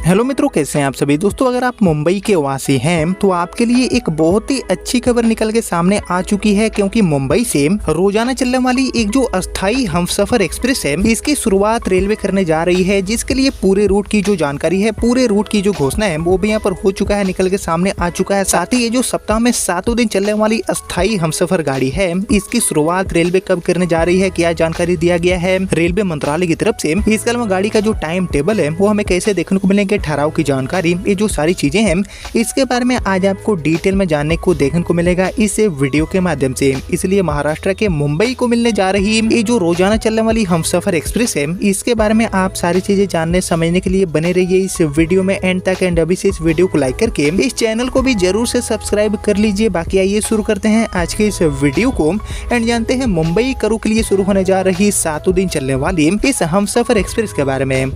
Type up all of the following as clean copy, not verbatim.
Hello मित्रों, कैसे हैं आप सभी दोस्तों। अगर आप मुंबई के वासी हैं तो आपके लिए एक बहुत ही अच्छी खबर निकल के सामने आ चुकी है, क्योंकि मुंबई से रोजाना चलने वाली एक जो अस्थायी हमसफर एक्सप्रेस है, इसकी शुरुआत रेलवे करने जा रही है, जिसके लिए पूरे रूट की जो जानकारी है, पूरे रूट की जो घोषणा है वो भी यहाँ पर हो चुका है, निकल के सामने आ चुका है। साथ ही ये जो सप्ताह में 7 दिन चलने वाली अस्थायी हमसफर गाड़ी है, इसकी शुरुआत रेलवे कब करने जा रही है, क्या जानकारी दिया गया है रेलवे मंत्रालय की तरफ से। इसके अलावा गाड़ी का जो टाइम टेबल है वो हमें कैसे देखने को मिलेंगे, ठहराव की जानकारी, ये जो सारी चीजें हैं इसके बारे में आज आपको डिटेल में जानने को देखने को मिलेगा इस वीडियो के माध्यम से। इसलिए महाराष्ट्र के मुंबई को मिलने जा रही ये जो रोजाना चलने वाली हमसफर एक्सप्रेस है, इसके बारे में आप सारी चीजें जानने समझने के लिए बने रहिए इस वीडियो में एंड तक। एंड अभी से इस वीडियो को लाइक करके इस चैनल को भी जरूर से सब्सक्राइब कर लीजिए। बाकी आइए शुरू करते हैं आज के इस वीडियो को एंड जानते हैं मुंबई करू के लिए शुरू होने जा रही 7 दिन चलने वाली इस हमसफर एक्सप्रेस के बारे में।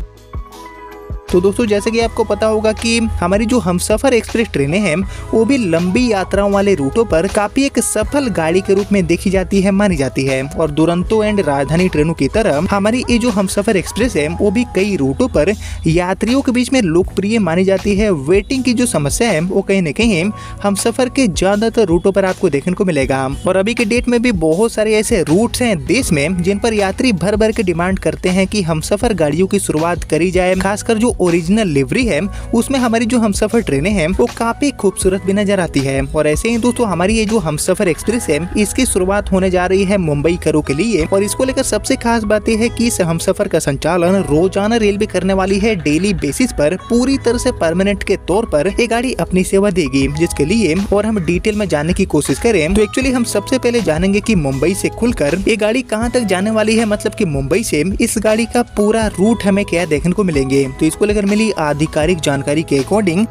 तो दोस्तों, जैसे कि आपको पता होगा कि हमारी जो हमसफर एक्सप्रेस ट्रेनें हैं वो भी लंबी यात्राओं वाले रूटों पर काफी एक सफल गाड़ी के रूप में देखी जाती है, मानी जाती है। और दुरंतो एंड राजधानी ट्रेनों की तरह हमारी ये जो हमसफर एक्सप्रेस है वो भी कई रूटों पर यात्रियों के बीच में लोकप्रिय मानी जाती है। वेटिंग की जो समस्या है वो कहीं न कहीं हमसफर के ज्यादातर रूटों पर आपको देखने को मिलेगा। और अभी के डेट में भी बहुत सारे ऐसे रूट्स हैं देश में जिन पर यात्री भर भर के डिमांड करते हैं कि हमसफर गाड़ियों की शुरुआत करी जाए। खासकर जो ओरिजिनल लिवरी है उसमें हमारी जो हमसफर ट्रेनें हैं वो काफी खूबसूरत भी नजर आती है। और ऐसे ही दोस्तों, हमारी ये जो हमसफर एक्सप्रेस है इसकी शुरुआत होने जा रही है मुंबई करू के लिए। और इसको लेकर सबसे खास बात यह है कि इस हमसफर का संचालन रोजाना रेलवे करने वाली है, डेली बेसिस पर, पूरी तरह से परमानेंट के तौर पर ये गाड़ी अपनी सेवा देगी। जिसके लिए और हम डिटेल में जानने की कोशिश करें तो एक्चुअली हम सबसे पहले जानेंगे कि मुंबई से खुलकर ये गाड़ी कहाँ तक जाने वाली है, मतलब कि मुंबई से इस गाड़ी का पूरा रूट हमें क्या देखने को मिलेंगे। तो इसको लेकर मिली आधिकारिक जानकारी के अकॉर्डिंग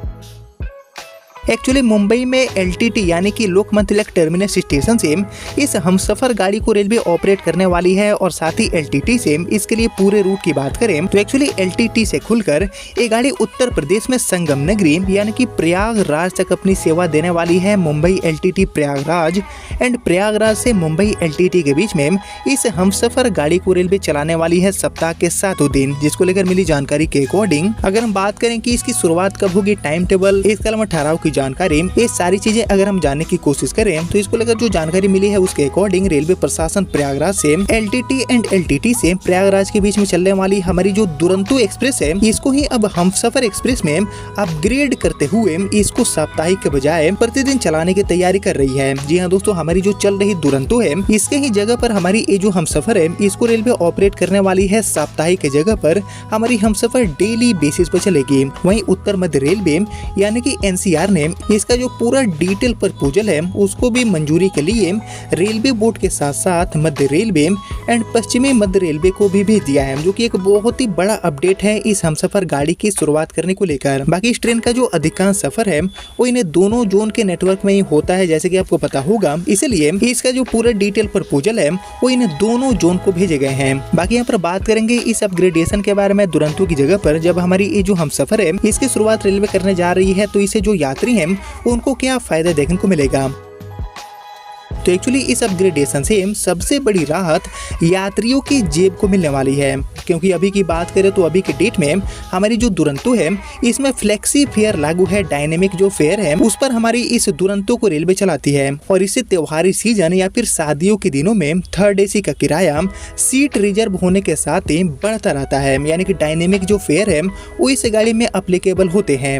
एक्चुअली मुंबई में LTT यानी कि लोकमान्य तिलक टर्मिनस स्टेशन से इस हमसफर गाड़ी को रेलवे ऑपरेट करने वाली है। और साथ ही LTT से इसके लिए पूरे रूट की बात करें तो एक्चुअली LTT से खुलकर ये गाड़ी उत्तर प्रदेश में संगम नगरी यानी कि प्रयागराज तक अपनी सेवा देने वाली है। मुंबई LTT प्रयागराज एंड प्रयागराज से मुंबई LTT के बीच में इस हमसफर गाड़ी को रेलवे चलाने वाली है सप्ताह के 7 दिन। जिसको लेकर मिली जानकारी के अकॉर्डिंग अगर हम बात करें कि इसकी शुरुआत कब होगी, टाइम टेबल, इसके अलावा ठहराव की जानकारी, ये सारी चीजें अगर हम जानने की कोशिश करें तो इसको लेकर जो जानकारी मिली है उसके अकॉर्डिंग रेलवे प्रशासन प्रयागराज से LTT एंड LTT से प्रयागराज के बीच में चलने वाली हमारी जो दुरंतो एक्सप्रेस है इसको ही अब हमसफर एक्सप्रेस में अपग्रेड करते हुए इसको साप्ताहिक के बजाय प्रतिदिन चलाने की तैयारी कर रही है। जी हाँ दोस्तों, हमारी जो चल रही दुरंतो है इसके ही जगह पर हमारी ये जो हमसफर है इसको रेलवे ऑपरेट करने वाली है साप्ताहिक के जगह पर हमारी हमसफर डेली बेसिस पर चलेगी। वहीं उत्तर मध्य रेलवे यानी कि NCR ने इसका जो पूरा डिटेल प्रपोजल है उसको भी मंजूरी के लिए रेलवे बोर्ड के साथ साथ मध्य रेलवे एंड पश्चिमी मध्य रेलवे को भी भेज दिया है, जो कि एक बहुत ही बड़ा अपडेट है इस हमसफर गाड़ी की शुरुआत करने को लेकर। बाकी इस ट्रेन का जो अधिकांश सफर है वो इन्हें दोनों जोन के नेटवर्क में ही होता है, जैसे कि आपको पता होगा। इसलिए इसका जो पूरा डिटेल प्रपोजल है वो इन्हें दोनों जोन को भेजे गए हैं। बाकी यहाँ पर बात करेंगे इस अपग्रेडेशन के बारे में दुरंतो की जगह पर। जब हमारी ये जो हमसफर है इसकी शुरुआत रेलवे करने जा रही है तो इसे जो यात्री है उनको क्या फायदा देखने को मिलेगा। तो एक्चुअली इस अपग्रेडेशन से सबसे बड़ी राहत यात्रियों की जेब को मिलने वाली है, क्योंकि अभी की बात करें तो अभी के डेट में हमारी जो दुरंतो है इसमें फ्लेक्सी फेयर लागू है। डायनेमिक जो फेयर है उस पर हमारी इस दुरंतो को रेलवे चलाती है। और इससे त्योहारी सीजन या फिर शादियों के दिनों में थर्ड AC का किराया सीट रिजर्व होने के साथ ही बढ़ता रहता है। यानी कि डायनेमिक जो फेयर है वो इस गाड़ी में अप्लीकेबल होते हैं।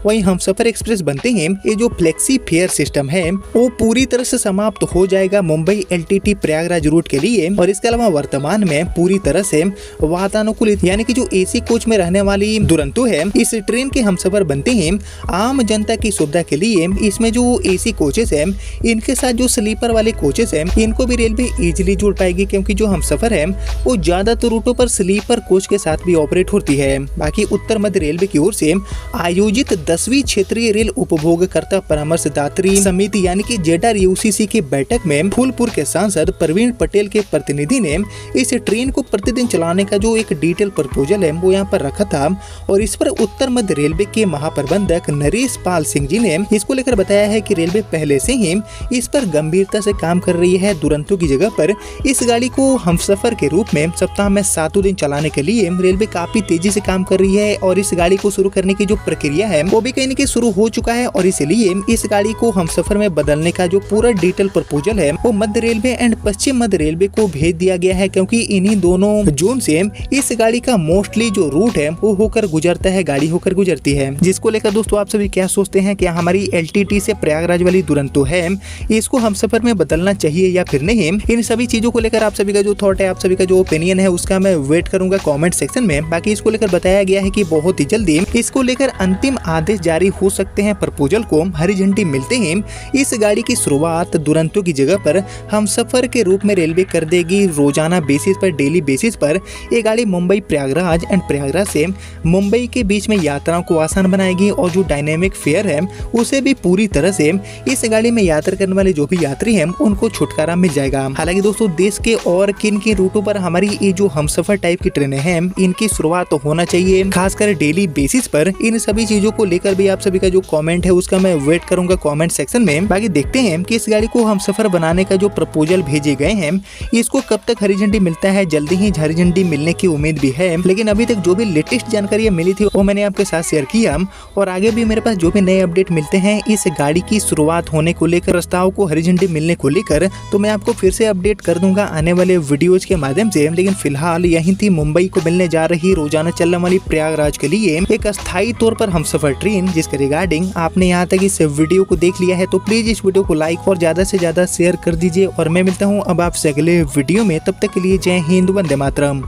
वहीं हमसफर एक्सप्रेस बनते हैं ये जो फ्लेक्सी फेयर सिस्टम है वो पूरी तरह से समाप्त हो जाएगा मुंबई LTT प्रयागराज रूट के लिए। और इसके अलावा वर्तमान में पूरी तरह से वातानुकूलित यानी कि जो AC कोच में रहने वाली दुरंतो है इस ट्रेन के हमसफर बनते हैं आम जनता की सुविधा के लिए। इसमें जो AC कोचेस है इनके साथ जो स्लीपर वाले कोचेस है इनको भी रेलवे इजीली जोड़ पाएगी, क्योंकि जो हमसफर है वो ज्यादातर रूटों पर स्लीपर कोच के साथ भी ऑपरेट होती है। बाकी उत्तर मध्य रेलवे की ओर से आयोजित 10वीं क्षेत्रीय रेल उपभोक्ता परामर्शदात्री समिति यानी कि JRUCC की बैठक में फूलपुर के सांसद प्रवीण पटेल के प्रतिनिधि ने इस ट्रेन को प्रतिदिन चलाने का जो एक डिटेल प्रपोजल है वो यहाँ पर रखा था और इस पर उत्तर मध्य रेलवे के महाप्रबंधक नरेश पाल सिंह जी ने इसको लेकर बताया है कि रेलवे पहले से ही इस पर गंभीरता से काम कर रही है। दुरंतो की जगह पर इस गाड़ी को हमसफर के रूप में सप्ताह में 7 दिन चलाने के लिए रेलवे काफी तेजी से काम कर रही है और इस गाड़ी को शुरू करने की जो प्रक्रिया है वो भी कहीं न कहीं शुरू हो चुका है और इसलिए इस गाड़ी को हमसफर में बदलने का जो पूरा डिटेल प्रपोजल है वो मध्य रेलवे एंड पश्चिम मध्य रेलवे को भेज दिया गया है, क्योंकि इन्हीं दोनों जोन से इस गाड़ी का मोस्टली जो रूट है वो होकर गुजरता है, गाड़ी होकर गुजरती है। जिसको लेकर दोस्तों आप सभी क्या सोचते हैं, क्या हमारी LTT से प्रयागराज वाली दुरंतो है इसको हमसफर में बदलना चाहिए या फिर नहीं? इन सभी चीजों को लेकर आप सभी का जो थॉट है, आप सभी का जो ओपिनियन है उसका मैं वेट करूंगा कमेंट सेक्शन में। बाकी इसको लेकर बताया गया है कि बहुत ही जल्दी इसको लेकर अंतिम आदेश जारी हो सकते हैं। प्रपोजल को हरी झंडी मिलते ही इस गाड़ी की शुरुआत दुरंतो की जगह पर हमसफर के रूप में रेलवे कर देगी। रोजाना बेसिस पर, डेली बेसिस पर ये गाड़ी मुंबई प्रयागराज एंड प्रयागराज से मुंबई के बीच में यात्राओं को आसान बनाएगी और जो डायनेमिक फेयर है उसे भी पूरी तरह से इस गाड़ी में यात्रा करने वाले जो भी यात्री हैं उनको छुटकारा मिल जाएगा। हालांकि दोस्तों देश के और किन किन रूटों पर हमारी ये जो हमसफर टाइप की ट्रेनें हैं इनकी शुरुआत तो होना चाहिए, खासकर डेली बेसिस पर। इन सभी चीजों को लेकर भी आप सभी का जो कमेंट है उसका मैं वेट करूंगा कमेंट सेक्शन में। बाकी देखते हैं कि इस गाड़ी को हमसफर बनाने का जो प्रपोजल भेजे गए हैं इसको कब तक हरी झंडी मिलता है। जल्दी ही हरी झंडी मिलने की उम्मीद भी है, लेकिन अभी तक जो भी लेटेस्ट जानकारी मिली थी वो मैंने आपके साथ शेयर किया और आगे भी मेरे पास जो भी नए अपडेट मिलते हैं इस गाड़ी की शुरुआत होने को लेकर, प्रस्ताव को हरी झंडी मिलने को लेकर, तो मैं आपको फिर से अपडेट कर दूंगा आने वाले वीडियोज के माध्यम से। लेकिन फिलहाल यही थी मुंबई को मिलने जा रही रोजाना चलने वाली प्रयागराज के लिए एक अस्थायी तौर पर हमसफर ट्रेन, जिसके रिगार्डिंग आपने यहाँ तक इस वीडियो को देख लिया है तो प्लीज इस वीडियो को लाइक और ज्यादा से ज्यादा शेयर कर दीजिए। और मैं मिलता हूँ अब आपसे अगले वीडियो में, तब तक के लिए जय हिंद, वंदे मातरम।